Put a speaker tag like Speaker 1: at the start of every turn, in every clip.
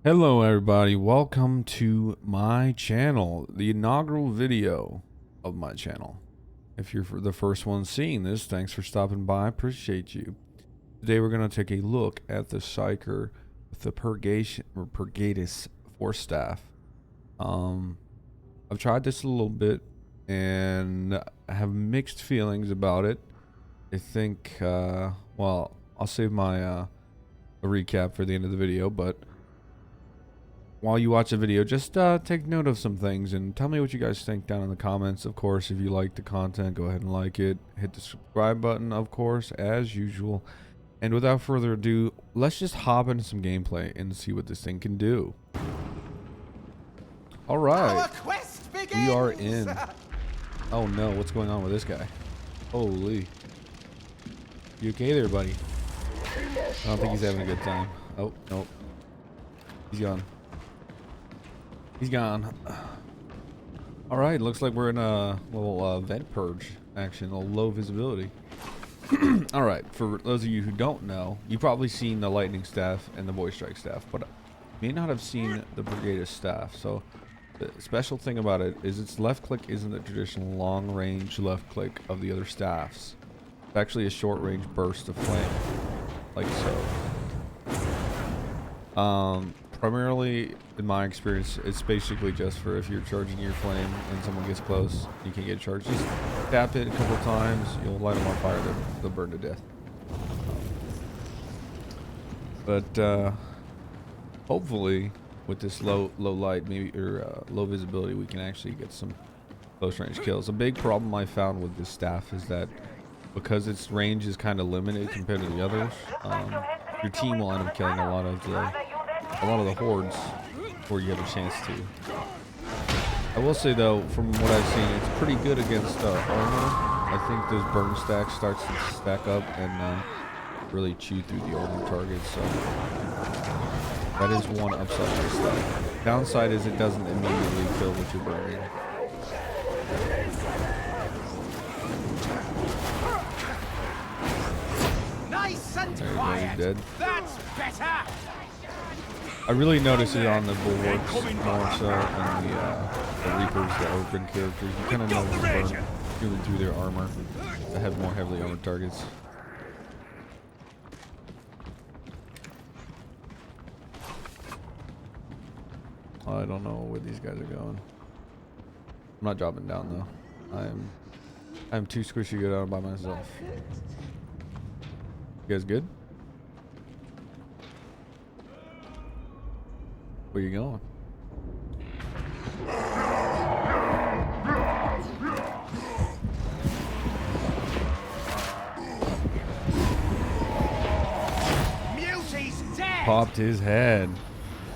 Speaker 1: Hello everybody, welcome to my channel, the inaugural video of my channel. If you're the first one seeing this, thanks for stopping by, appreciate you. Today we're going to take a look at the Psyker with the Purgatus Force staff. I've tried this a little bit and I have mixed feelings about it. I think, well, I'll save my a recap for the end of the video, but while you watch the video, just take note of some things and tell me what you guys think down in the comments. Of course, if you like the content, go ahead and like it. Hit the subscribe button, of course, as usual. And without further ado, let's just hop into some gameplay and see what this thing can do. All right, we are in. Oh no, what's going on with this guy? Holy. You okay there, buddy? I don't think he's having a good time. Oh, nope. He's gone. He's gone. All right, looks like we're in a little vent purge action, a little low visibility. All right, for those of you who don't know, you've probably seen the lightning staff and the voice strike staff, but may not have seen the Purgatus staff. So the special thing about it is its left click isn't the traditional long range left click of the other staffs. It's actually a short range burst of flame, like so. Primarily, in my experience, it's basically just for if you're charging your flame and someone gets close, you can get charged. Just tap it a couple times, you'll light them on fire, they'll burn to death. But hopefully, with this low light, maybe or low visibility, we can actually get some close range kills. A big problem I found with this staff is that because its range is kind of limited compared to the others, your team will end up killing a lot of the hordes before you have a chance to. I will say though, from what I've seen, it's pretty good against armor. I think those burn stacks starts to stack up and really chew through the armor targets. So that is one upside of this stuff. Downside is it doesn't immediately kill what you're burning.
Speaker 2: Nice and
Speaker 1: quiet. Dead.
Speaker 2: That's better.
Speaker 1: I really notice it on the bulwarks more so than the Reapers, the open characters. You kind of notice them burn through their armor that have more heavily armored targets. I don't know where these guys are going. I'm not dropping down though. I'm too squishy to go down by myself. You guys good? Where you going?
Speaker 2: Dead.
Speaker 1: Popped his head.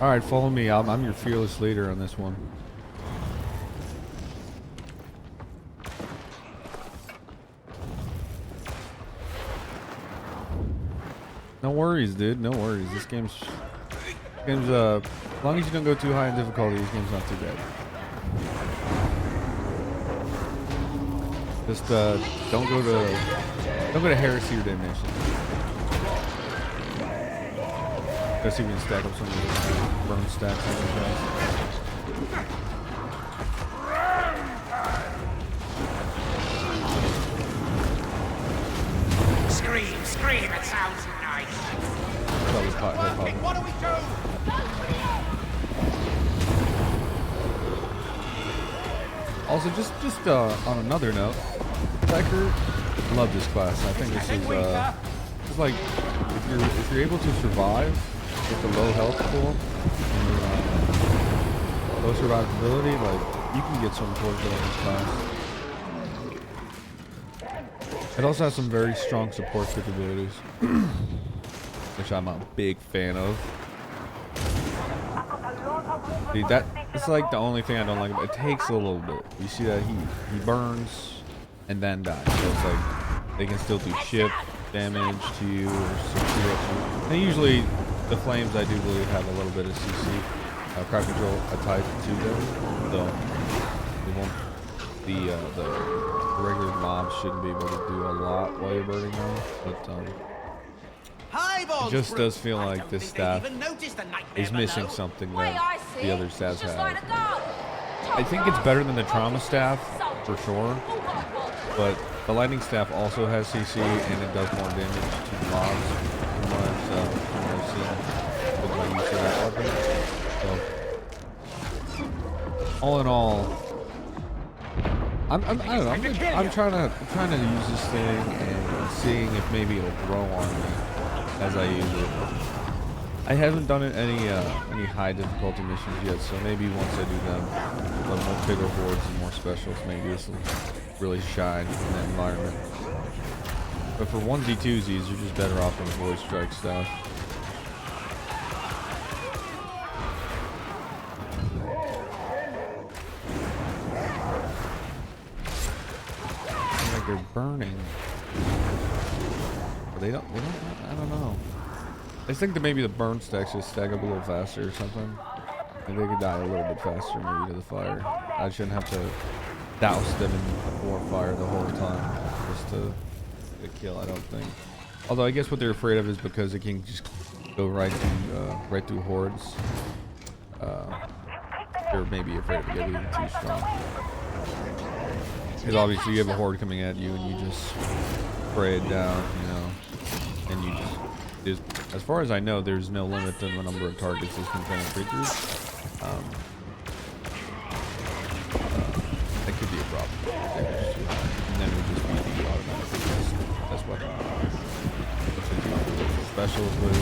Speaker 1: All right, follow me. I'm your fearless leader on this one. No worries, dude. No worries. This game's as long as you don't go too high in difficulty, this game's not too bad. Just don't go to heresy or damnation. Let's see if we can stack up some of those burn stacks on these guys.
Speaker 2: Scream, it sounds nice.
Speaker 1: What
Speaker 2: do we do?
Speaker 1: Also, just on another note, Psyker, love this class. I think this is it's like if you're able to survive with the low health pool and low survivability, like you can get some towards it on this class. It also has some very strong support capabilities, which I'm a big fan of. Dude, it's like the only thing I don't like about it. It takes a little bit. You see that he burns and then dies. So it's like they can still do ship damage to you or some. And usually the flames, I do believe, have a little bit of CC crowd control tied to them. So they won't. The regular mobs shouldn't be able to do a lot while you're burning them, but
Speaker 2: Hi eyeballs.
Speaker 1: It just
Speaker 2: through.
Speaker 1: does feel
Speaker 2: I
Speaker 1: like
Speaker 2: don't
Speaker 1: this
Speaker 2: think they'd
Speaker 1: staff
Speaker 2: even notice the nightmare
Speaker 1: is missing
Speaker 2: below.
Speaker 1: something
Speaker 3: Way
Speaker 1: that
Speaker 3: I see
Speaker 1: the
Speaker 3: it,
Speaker 1: other staffs
Speaker 3: it's just
Speaker 1: have.
Speaker 3: like a guard.
Speaker 1: I think it's better than the trauma staff, for sure. But the lightning staff also has CC, and it does more damage to mobs from what I've seen with my use of that weapon. So, all in all, I don't know. I'm trying to use this thing and seeing if maybe it'll grow on me as I use it. I haven't done it any high difficulty missions yet, so maybe once I do them, with more bigger hordes and more specials, maybe this will really shine in that environment. But for onesie twosies, you're just better off on voice strike stuff. Like they're burning. But they don't. I don't know. I think that maybe the burn stacks just stack up a little faster or something. Maybe they could die a little bit faster maybe to the fire. I shouldn't have to douse them in more fire the whole time just to kill, I don't think. Although I guess what they're afraid of is because it can just go right through hordes. They're maybe afraid of getting too strong. Because obviously you have a horde coming at you and you just spray it down, you know, and you just... as far as I know, there's no limit to the number of targets this can penetrate through. That could be a problem. And then it would just be the automatic test weapon. Specials with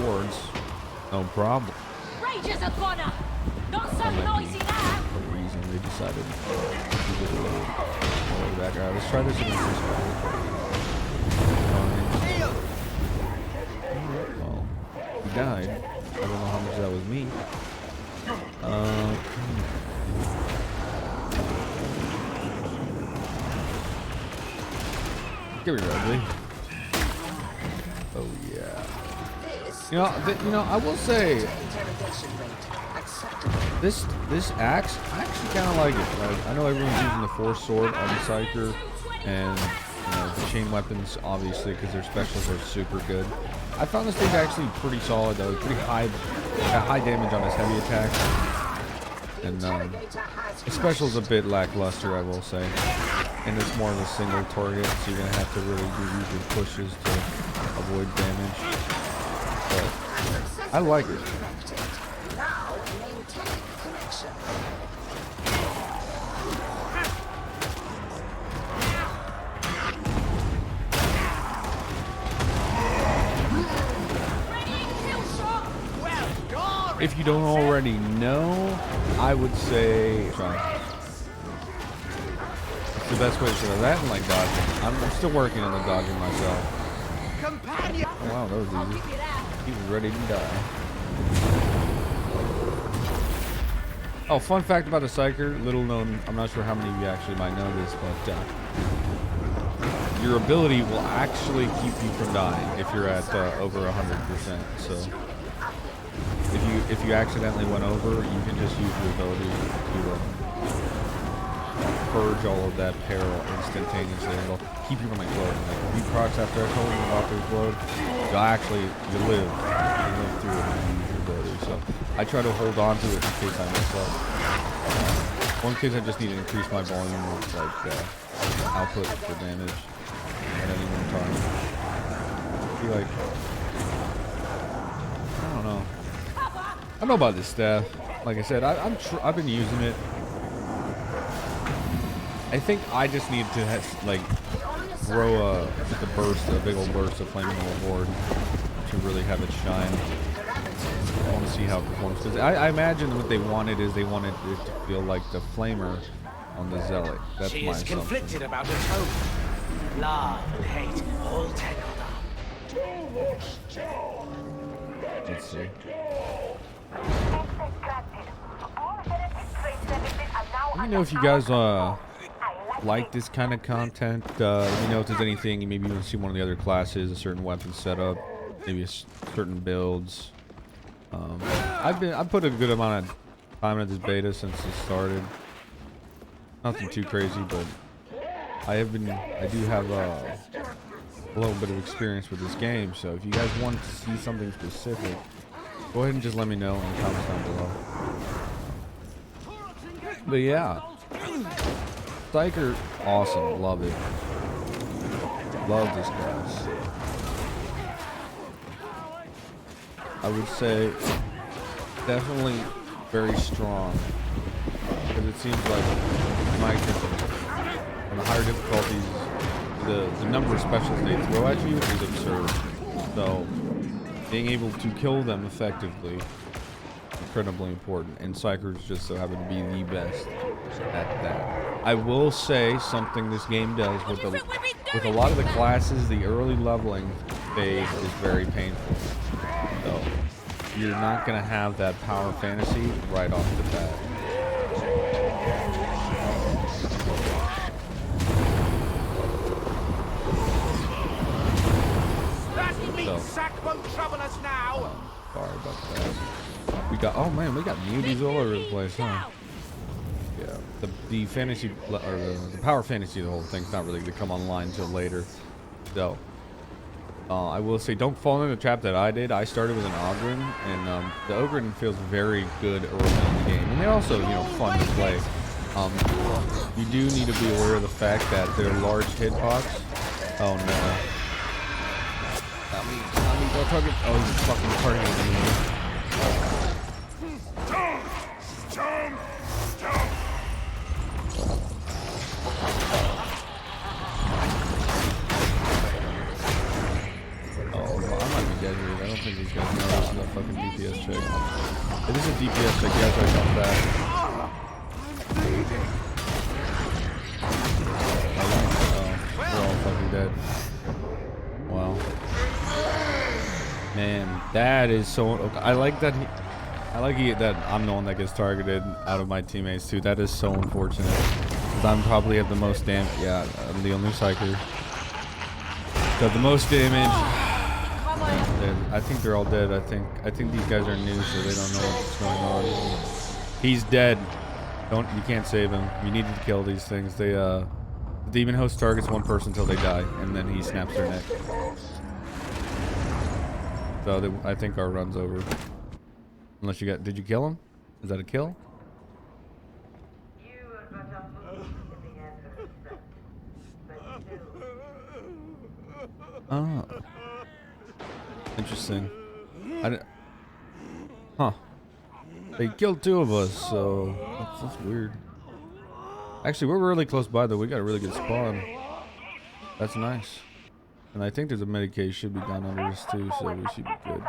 Speaker 1: hordes, no problem.
Speaker 3: Rage is a goner. Not so
Speaker 1: That might be
Speaker 3: noisy now.
Speaker 1: the reason they decided to do it a little back. Alright, let's try this again. Well, he died. I don't know how much that was me. Give me ugly. Oh yeah. You know, I will say this axe, I actually kind of like it. Like, I know everyone's using the Force sword on the Psyker, and you know, the chain weapons obviously because their specials are super good. I found this thing actually pretty solid though, pretty high damage on his heavy attack, and his special's a bit lackluster, I will say, and it's more of a single target, so you're gonna have to really use your pushes to avoid damage. But I like it. If you don't already know, I would say try. It's the best way to say that, and like dodging. I'm still working on the dodging myself.
Speaker 2: Companion.
Speaker 1: Oh, wow, that was easy. He was ready to die. Oh, fun fact about the Psyker, little known, I'm not sure how many of you actually might know this, but your ability will actually keep you from dying if you're at over 100%. So if you accidentally went over, you can just use your ability to purge all of that peril instantaneously, and it'll keep you from exploding. Like if you procs that threshold and you're about to explode, you live through it and use your ability. So I try to hold on to it in case I mess up. One case I just need to increase my volume of output for damage at any one time. I feel like, I don't know. I don't know about this staff. Like I said, I've been using it. I think I just need to throw a big old burst of flaming horde to really have it shine. I want to see how it performs. Because I imagine what they wanted is they wanted it to feel like the flamer on the zealot. That's
Speaker 2: She
Speaker 1: my
Speaker 2: is
Speaker 1: assumption.
Speaker 2: conflicted about her tone. Love and hate all tangled up.
Speaker 1: Let's see. Let me know if you guys like this kind of content. Let me know if there's anything maybe you want to see one of the other classes, a certain weapon setup, maybe certain builds. I've put a good amount of time into this beta since it started. Nothing too crazy, but I do have a little bit of experience with this game. So if you guys want to see something specific, go ahead and just let me know in the comments down below. But yeah, Psyker, awesome, love it. Love this class. I would say definitely very strong, because it seems like, in my opinion, on the higher difficulties, the number of specials they throw at you is absurd. So being able to kill them effectively is incredibly important, and Psykers just so happen to be the best at that. I will say something this game does with a lot of the classes, the early leveling phase is very painful. So you're not going to have that power fantasy right off the bat. Sorry about that. We got, oh man, we got newbies all over the place, huh? Yeah, the fantasy, or the power fantasy, the whole thing's not really going to come online until later. So I will say, don't fall into the trap that I did. I started with an Ogryn, and the Ogryn feels very good early in the game, and they're also, you know, fun to play. You do need to be aware of the fact that they're large hitbox. Oh no! Not me! Don't target! Oh, he's fucking targeting me. I don't think these guys know this is a fucking DPS check. It is a DPS check, you guys are coming back. They're all fucking dead. Wow. Man, that is so... Okay. I like that that I'm the one that gets targeted out of my teammates too. That is so unfortunate. Because I'm probably have the most damage. Yeah, I'm the only Psyker. Got the most damage. I think they're all dead. I think these guys are new, so they don't know what's going on. He's dead. You can't save him. You need to kill these things. The demon host targets one person until they die, and then he snaps their neck. So I think our run's over. Unless you got, did you kill him? Is that a kill? Oh. Interesting. Huh. They killed two of us, so that's weird. Actually, we're really close by though. We got a really good spawn. That's nice. And I think there's a Medicaid should be down under us too, so we should be good.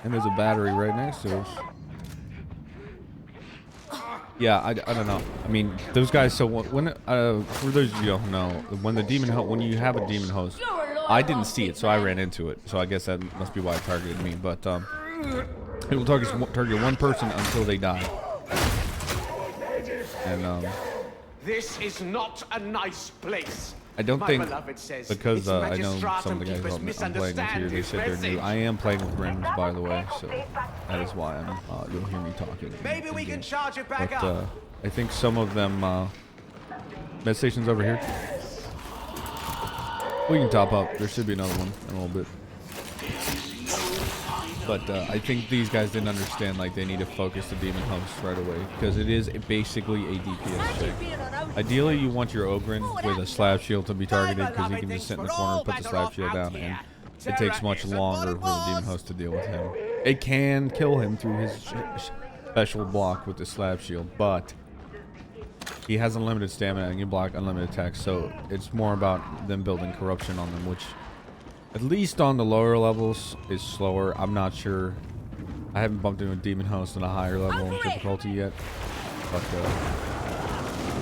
Speaker 1: And there's a battery right next to us. Yeah, I don't know. I mean, those guys. So when for those of you who don't know, when you have a demon host, I didn't see it, so I ran into it. So I guess that must be why it targeted me. But it will target one person until they die. And
Speaker 2: this is not a nice place.
Speaker 1: I don't think, because I know some of the guys I'm playing with here, they said they're new. I am playing with randoms, by the way, so that is why you'll hear me talking.
Speaker 2: Maybe we can charge it back up.
Speaker 1: I think some of them, med station's over here. We can top up. There should be another one in a little bit. But I think these guys didn't understand, like, they need to focus the demon host right away, because it is basically a DPS check. Ideally, you want your Ogryn with a slab shield to be targeted, because he can just sit in the corner and put the slab shield down, and it takes much longer for the demon host to deal with him. It can kill him through his special block with the slab shield, but he has unlimited stamina and you block unlimited attacks, so it's more about them building corruption on them, which, at least on the lower levels, is slower. I'm not sure. I haven't bumped into a demon host on a higher level of difficulty yet, but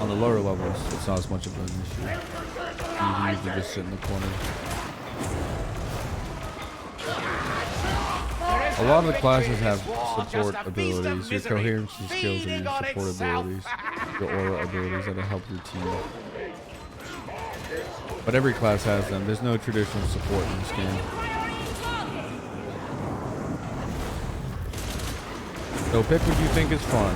Speaker 1: on the lower levels, it's not as much of an issue. You can usually just sit in the corner. A lot of the classes have support abilities, your coherency skills and your support abilities, your aura abilities that'll help your team. But every class has them. There's no traditional support in this game. So pick what you think is fun.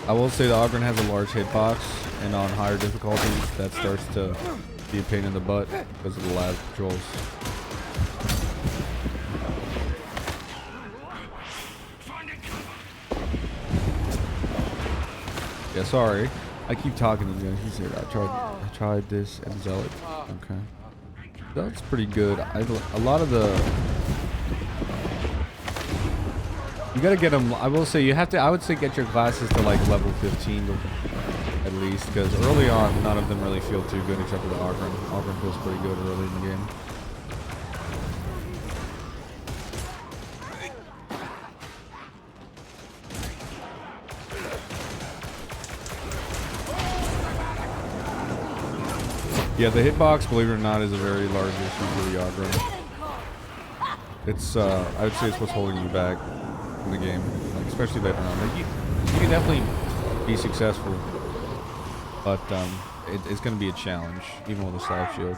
Speaker 1: I will say the Ogryn has a large hitbox, and on higher difficulties, that starts to be a pain in the butt because of the lag controls. Yeah, sorry. I keep talking to you. He said I tried this and Zealot. Okay. That's pretty good. A lot of the you gotta get them. I will say you have to. I would say get your classes to like level 15 at least, because early on none of them really feel too good except for the Ogren. Ogren feels pretty good early in the game. Yeah, the hitbox, believe it or not, is a very large issue for the Ogren. It's, I would say it's what's holding you back in the game, like, especially later on. Like, you can definitely be successful, but it's going to be a challenge, even with a staff shield.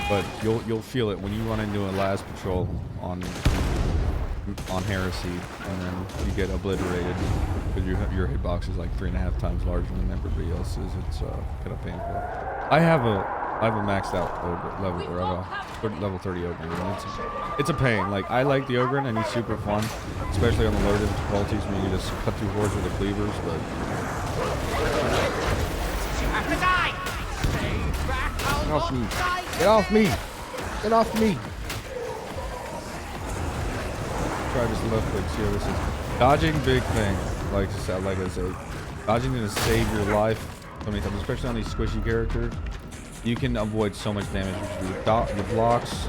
Speaker 1: But you'll feel it when you run into a last patrol on Heresy, and then you get obliterated because your hitbox is like 3.5 times larger than everybody else's. It's kind of painful. I have a maxed out level, or I have a level 30 Ogren, and it's a pain. Like, I like the Ogren, and he's super fun, especially on the lower difficulties when you just cut through hordes with the cleavers. But get off me! Get off me! Get off me! Try just left click, see how this is. Dodging, big thing. Like I said, dodging is to save your life so many times, especially on these squishy characters. You can avoid so much damage with your blocks,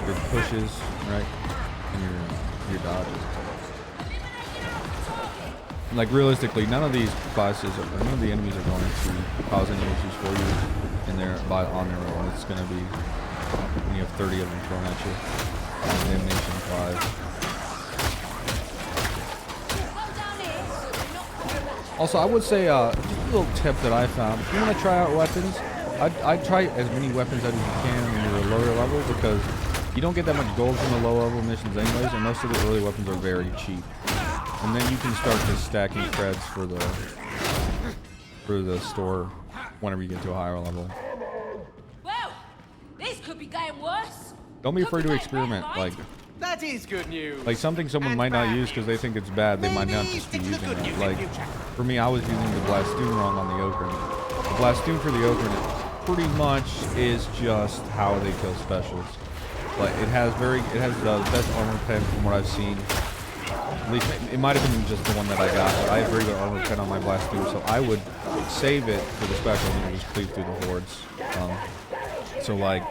Speaker 1: your pushes, right, and your dodges. Like, realistically, none of these classes, or none of the enemies are going to cause any issues for you on their own. It's going to be when you have 30 of them thrown at you. Damnation 5. Also, I would say just a little tip that I found. If you want to try out weapons, I'd try as many weapons as you can when you're a lower level, because you don't get that much gold from the low level missions anyways, and most of the early weapons are very cheap. And then you can start just stacking creds for the store whenever you get to a higher level.
Speaker 3: Well, this could be getting worse.
Speaker 1: Don't be afraid to experiment. Like,
Speaker 2: that is good news.
Speaker 1: Like, something someone might not use because they think it's bad, they might not just be using it. Like, for me, I was using the Blastoon wrong on the Ogren. The Blastoon for the Ogren pretty much is just how they kill specials. Like, it has the best armor pen from what I've seen. At least it might have been just the one that I got, but I have very good armor pen on my Blastoon, so I would save it for the special and just cleave through the hordes. So like,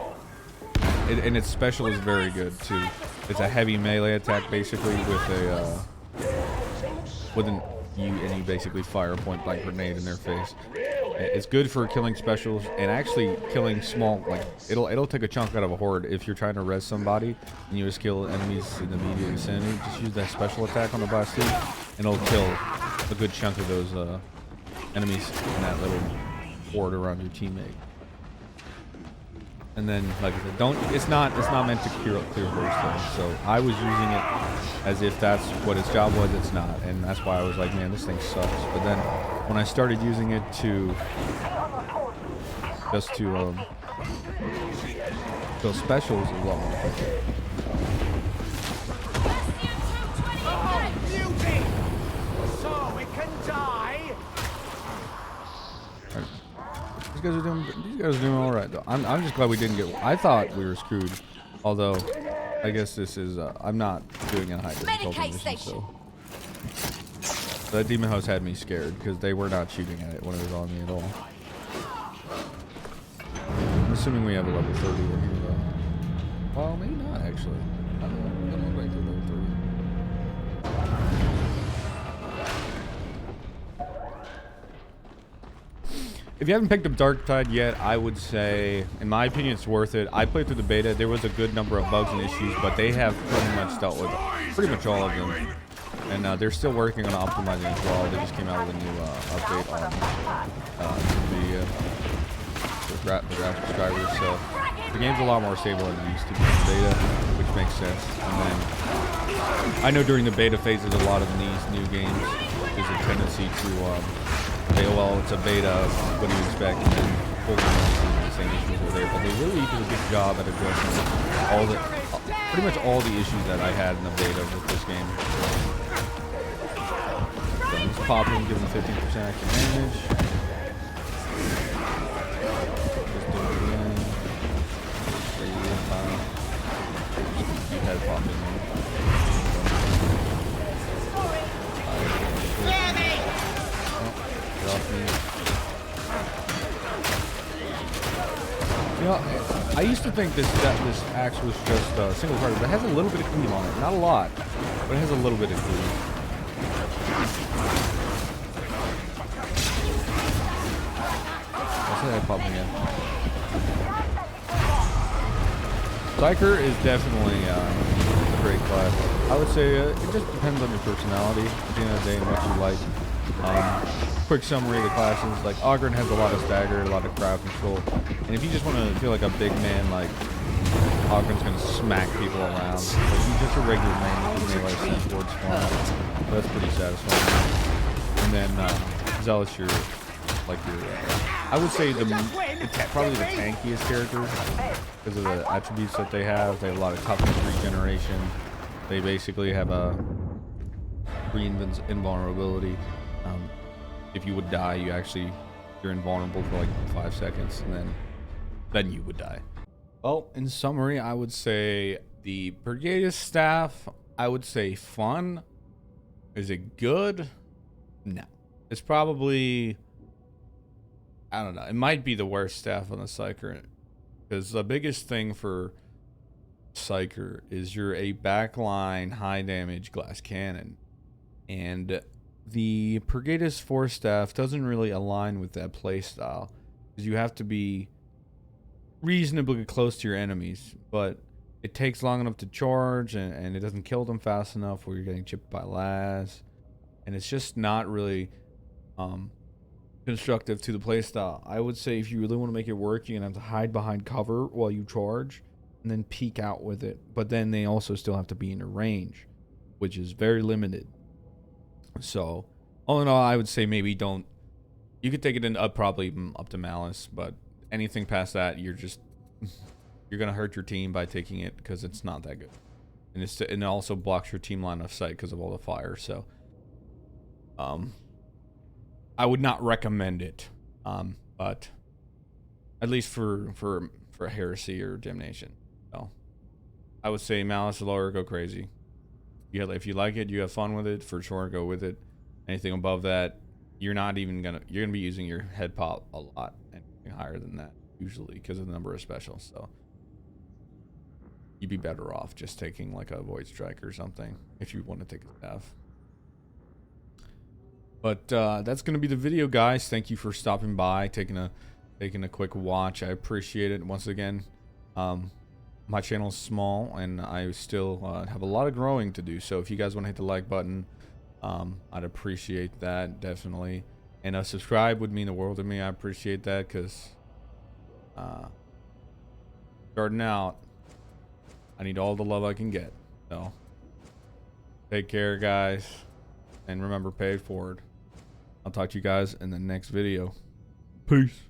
Speaker 1: and its special is very good too. It's a heavy melee attack basically with you basically fire a point blank grenade in their face. It's good for killing specials and actually killing small, like it'll take a chunk out of a horde if you're trying to res somebody and you just kill enemies in the immediate vicinity. Just use that special attack on the Blastoon and it'll kill a good chunk of those enemies in that little horde around your teammate. And then, like I said, it's not meant to clear hordes though. So I was using it as if that's what its job was. It's not, and that's why I was like, man, this thing sucks. But then when I started using it to kill specials, a lot more effective.
Speaker 2: Beauty! So it can die.
Speaker 1: These guys are doing all right though. I'm just glad we didn't get. I thought we were screwed. Although, I guess this is. I'm not doing a high difficulty mission, so that demon host had me scared because they were not shooting at it when it was on me at all. I'm assuming we have a level 30 in here though. Well, maybe not actually. I don't know right to level 30. If you haven't picked up Darktide yet, I would say, in my opinion, it's worth it. I played through the beta. There was a good number of bugs and issues, but they have pretty much dealt with pretty much all of them. And they're still working on optimizing as well. They just came out with a new update on the graphics drivers. So the game's a lot more stable than it used to be in the beta, which makes sense. And then I know during the beta phases, a lot of these new games, there's a tendency to say, oh, well, it's a beta, what do you expect? And then full releases and the same issues are there. But they really did a good job at addressing all the, pretty much all the issues that I had in the beta with this game. So let's pop him, give him 15% extra damage. Head pop in there. You know, I used to think this axe was just single target, but it has a little bit of cleave on it. Not a lot, but it has a little bit of cleave. Let's head pop again. Psyker is definitely a great class. I would say it just depends on your personality at the end of the day and what you like. Quick summary of the classes, like Ogryn has a lot of stagger, a lot of crowd control, and if you just want to feel like a big man, like Ogryn's gonna smack people around. Like, he's just a regular man with melee towards fun. So that's pretty satisfying. And then Zealous, I would say probably the tankiest characters because of the attributes that they have. They have a lot of toughness, regeneration. They basically have a invulnerability. If you would die, you're invulnerable for like 5 seconds, and then you would die. Well, in summary, I would say the Purgatus staff, I would say fun. Is it good? No. It's probably, I don't know. It might be the worst staff on the Psyker, because the biggest thing for Psyker is you're a backline high damage glass cannon, and the Purgatus Force staff doesn't really align with that playstyle, because you have to be reasonably close to your enemies, but it takes long enough to charge, and it doesn't kill them fast enough where you're getting chipped by las, and it's just not really constructive to the playstyle. I would say if you really want to make it work, you're gonna have to hide behind cover while you charge and then peek out with it, but then they also still have to be in your range, which is very limited. So all in all, I would say maybe don't, you could take it in probably up to Malice, but anything past that, you're gonna hurt your team by taking it, because it's not that good, and it also blocks your team line of sight because of all the fire. So I would not recommend it, but at least for heresy or damnation. So I would say Malice lower, go crazy. Yeah, if you like it, you have fun with it, for sure, go with it. Anything above that, you're gonna be using your head pop a lot. Anything higher than that, usually, because of the number of specials. So you'd be better off just taking like a Void Strike or something if you want to take a staff. But that's gonna be the video, guys. Thank you for stopping by, taking a quick watch. I appreciate it. Once again, my channel is small, and I still have a lot of growing to do. So if you guys want to hit the like button, I'd appreciate that, definitely. And a subscribe would mean the world to me. I appreciate that, because starting out, I need all the love I can get. So take care, guys, and remember, pay it forward. I'll talk to you guys in the next video. Peace.